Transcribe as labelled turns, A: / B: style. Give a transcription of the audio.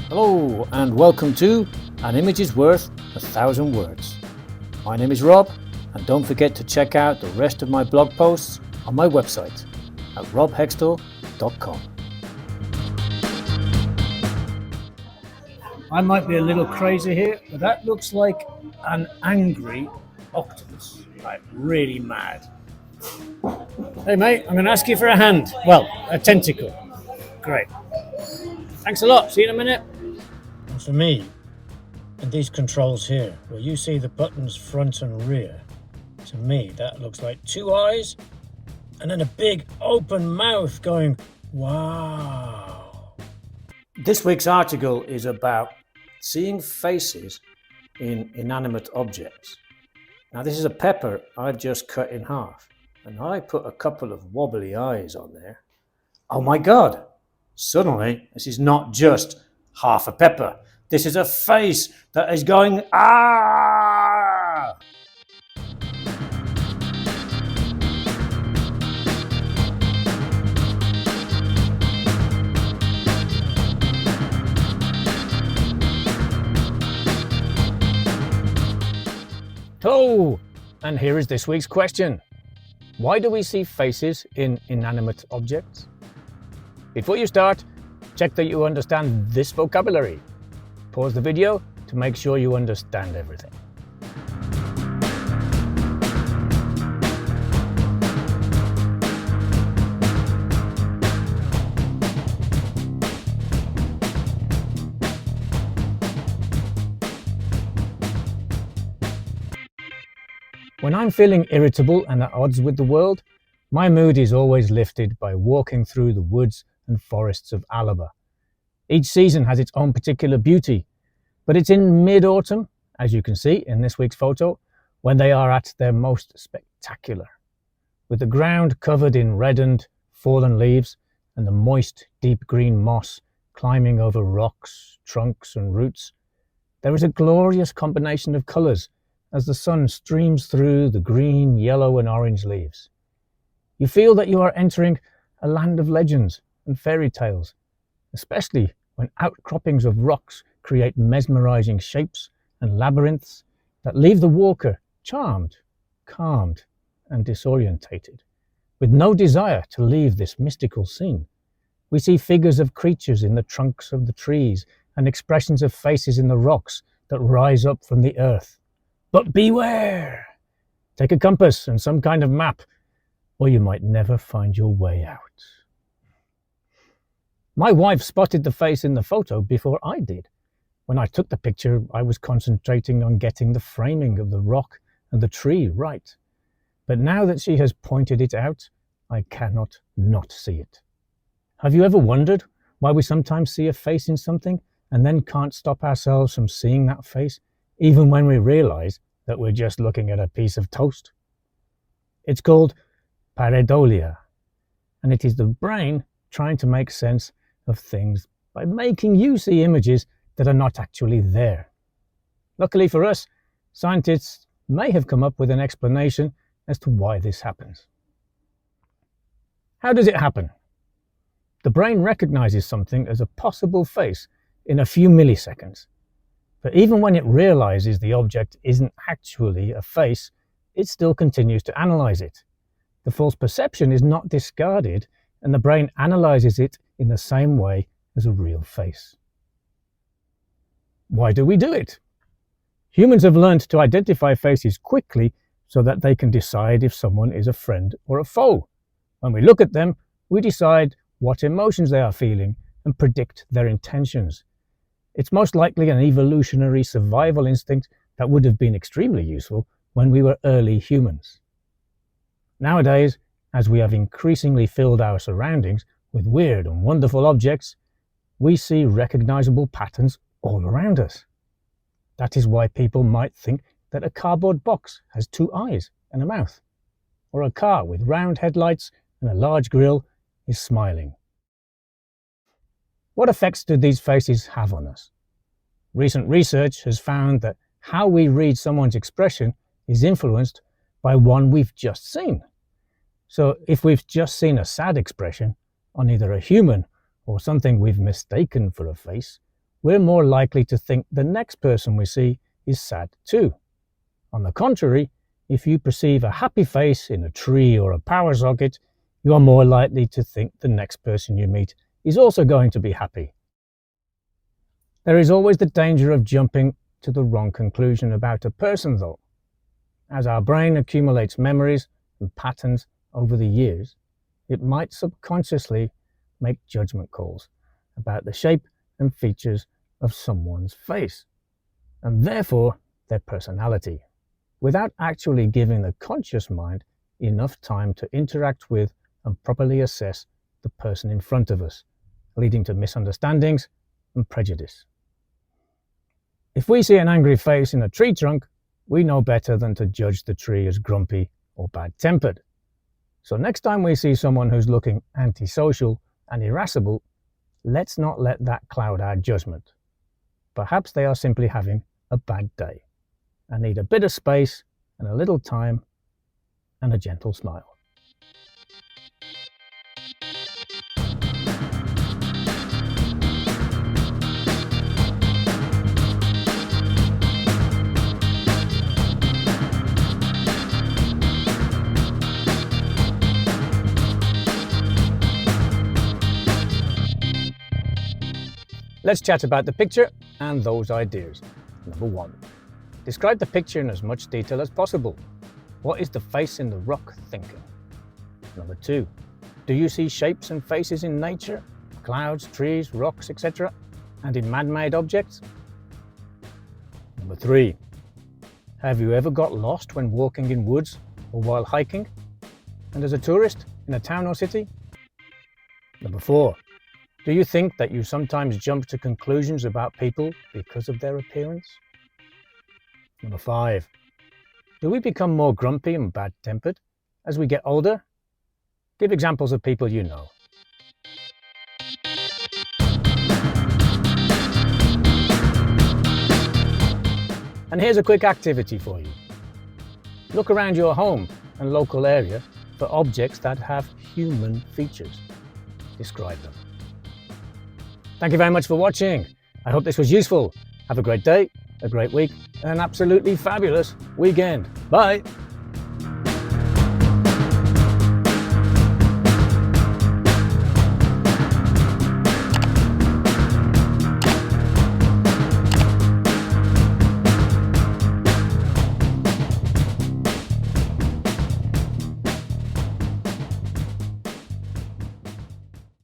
A: Hello and welcome to An Image is Worth 1,000 Words. My name is Rob, and don't forget to check out the rest of my blog posts on my website at robhextall.com. I might be a little crazy here, but that looks like an angry octopus, like really mad. Hey mate, I'm going to ask you for a hand. Well, a tentacle. Great. Thanks a lot. See you in a minute.
B: And for me, and these controls here, where you see the buttons front and rear, to me that looks like two eyes and then a big open mouth going, wow.
A: This week's article is about seeing faces in inanimate objects. Now this is a pepper I've just cut in half, and I put a couple of wobbly eyes on there. Oh my God! Suddenly, this is not just half a pepper. This is a face that is going, ah!
B: Oh, and here is this week's question. Why do we see faces in inanimate objects? Before you start, check that you understand this vocabulary. Pause the video to make sure you understand everything. When I'm feeling irritable and at odds with the world, my mood is always lifted by walking through the woods and forests of Alaba. Each season has its own particular beauty, but it's in mid-autumn, as you can see in this week's photo, when they are at their most spectacular. With the ground covered in reddened, fallen leaves and the moist, deep green moss climbing over rocks, trunks and roots, there is a glorious combination of colours as the sun streams through the green, yellow and orange leaves. You feel that you are entering a land of legends and fairy tales, especially when outcroppings of rocks create mesmerizing shapes and labyrinths that leave the walker charmed, calmed and disorientated, with no desire to leave this mystical scene. We see figures of creatures in the trunks of the trees and expressions of faces in the rocks that rise up from the earth. But beware! Take a compass and some kind of map, or you might never find your way out. My wife spotted the face in the photo before I did. When I took the picture, I was concentrating on getting the framing of the rock and the tree right. But now that she has pointed it out, I cannot not see it. Have you ever wondered why we sometimes see a face in something and then can't stop ourselves from seeing that face, even when we realize that we're just looking at a piece of toast? It's called pareidolia, and it is the brain trying to make sense of things by making you see images that are not actually there. Luckily for us, scientists may have come up with an explanation as to why this happens. How does it happen? The brain recognizes something as a possible face in a few milliseconds. But even when it realizes the object isn't actually a face, it still continues to analyze it. The false perception is not discarded, and the brain analyzes it in the same way as a real face. Why do we do it? Humans have learned to identify faces quickly so that they can decide if someone is a friend or a foe. When we look at them, we decide what emotions they are feeling and predict their intentions. It's most likely an evolutionary survival instinct that would have been extremely useful when we were early humans. Nowadays, as we have increasingly filled our surroundings with weird and wonderful objects, we see recognizable patterns all around us. That is why people might think that a cardboard box has two eyes and a mouth, or a car with round headlights and a large grille is smiling. What effects do these faces have on us? Recent research has found that how we read someone's expression is influenced by one we've just seen. So if we've just seen a sad expression, on either a human or something we've mistaken for a face, we're more likely to think the next person we see is sad too. On the contrary, if you perceive a happy face in a tree or a power socket, you are more likely to think the next person you meet is also going to be happy. There is always the danger of jumping to the wrong conclusion about a person though. As our brain accumulates memories and patterns over the years, it might subconsciously make judgment calls about the shape and features of someone's face, and therefore their personality, without actually giving the conscious mind enough time to interact with and properly assess the person in front of us, leading to misunderstandings and prejudice. If we see an angry face in a tree trunk, we know better than to judge the tree as grumpy or bad-tempered. So next time we see someone who's looking antisocial and irascible, let's not let that cloud our judgment. Perhaps they are simply having a bad day and need a bit of space and a little time and a gentle smile. Let's chat about the picture and those ideas. Number 1. Describe the picture in as much detail as possible. What is the face in the rock thinking? Number 2. Do you see shapes and faces in nature, clouds, trees, rocks, etc., and in man-made objects? Number 3. Have you ever got lost when walking in woods or while hiking, and as a tourist in a town or city? Number 4. Do you think that you sometimes jump to conclusions about people because of their appearance? Number 5. Do we become more grumpy and bad-tempered as we get older? Give examples of people you know. And here's a quick activity for you. Look around your home and local area for objects that have human features. Describe them. Thank you very much for watching. I hope this was useful. Have a great day, a great week, and an absolutely fabulous weekend. Bye.